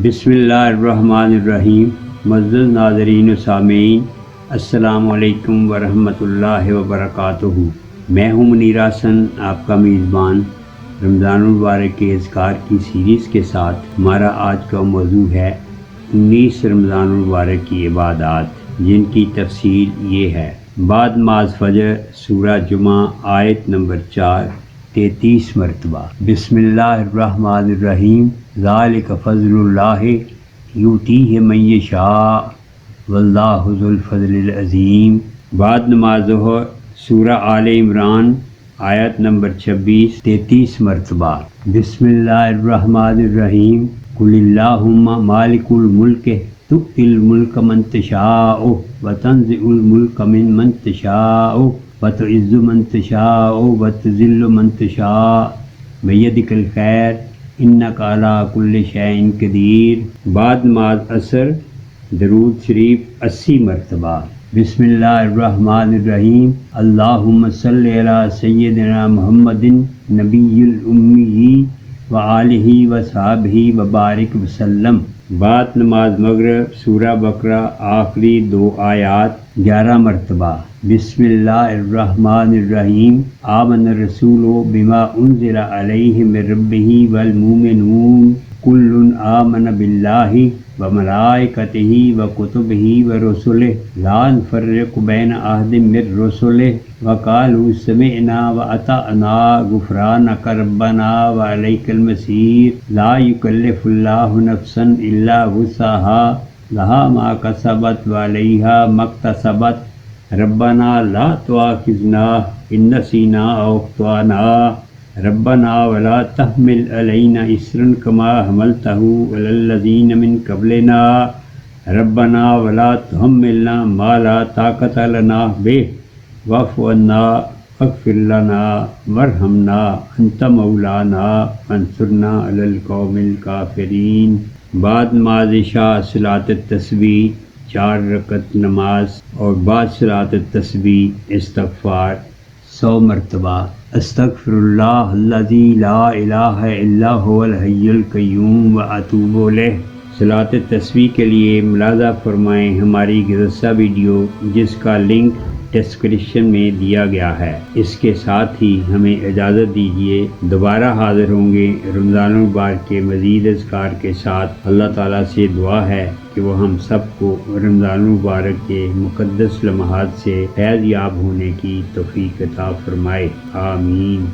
بسم اللہ الرحمن الرحیم۔ معزز ناظرین و سامعین، السلام علیکم ورحمۃ اللہ وبرکاتہ۔ میں ہوں منیر حسن، آپ کا میزبان۔ رمضان المبارک کے اذکار کی سیریز کے ساتھ ہمارا آج کا موضوع ہے 19 رمضان المبارک کی عبادات، جن کی تفصیل یہ ہے۔ بعد نماز فجر سورہ جمعہ آیت نمبر 4 33 مرتبہ۔ بسم اللہ الرحمن الرحیم۔ ذالک فضل اللہ یؤتیہ من یشاء واللہ ذو الفضل العظیم۔ بعد نماز ظہر سورہ آل عمران آیت نمبر 26 33 مرتبہ۔ بسم اللہ الرحمن الرحیم۔ قل اللہم مالک الملک تؤتی الملک من تشاء وتنزع الملک ممن تشاء وتعز من تشاء وتذل من تشاء بیدک الخیر انک علی کل شیء قدیر۔ بعد نماز عصر درود شریف 80 مرتبہ۔ بسم اللہ الرحمن الرحیم۔ اللہم صلی علی سیدنا محمد نبی الامی وآلہ وصحبہ وبارک وسلم۔ بعد نماز مغرب سورہ بقرہ آخری 2 آیات 11 مرتبہ۔ بسم اللہ الرحمن الرحیم۔ آمن الرسول بما انزل علیہ من ربہ والمؤمنون کل آمن باللہ وملائکتہ وکتبہ ورسلہ لا نفرق بین احد من رسلہ وقالوا سمعنا واطعنا غفرانک ربنا والیک المصیر۔ لا یکلف اللہ نفسا الا وسعها لہا ما کسبت وعلیہا ما اکتسبت ربنا لا تؤاخذنا ان نسینا او اخطأنا ربنا ولا تحمل علینا اصرا کما حملته علی الذین من قبلنا ربنا ولا تحملنا ما لا طاقت لنا به واعف عنا واغفر لنا وارحمنا انت مولانا فانصرنا علی القوم الکافرین۔ بعد نماز عشاء صلاۃ التسبیح 4 رکعت نماز اور بعد صلاۃ التسبیح استغفار 100 مرتبہ۔ استغفر اللہ الذی لا الہ الا هو الحی القیوم واتوب الیہ۔ صلاۃ التسبیح کے لیے ملاحظہ فرمائیں ہماری گزشتہ ویڈیو، جس کا لنک ڈسکرپشن میں دیا گیا ہے۔ اس کے ساتھ ہی ہمیں اجازت دیجیے، دوبارہ حاضر ہوں گے رمضان المبارک کے مزید اذکار کے ساتھ۔ اللہ تعالیٰ سے دعا ہے کہ وہ ہم سب کو رمضان المبارک کے مقدس لمحات سے فیض یاب ہونے کی توفیق عطا فرمائے، آمین۔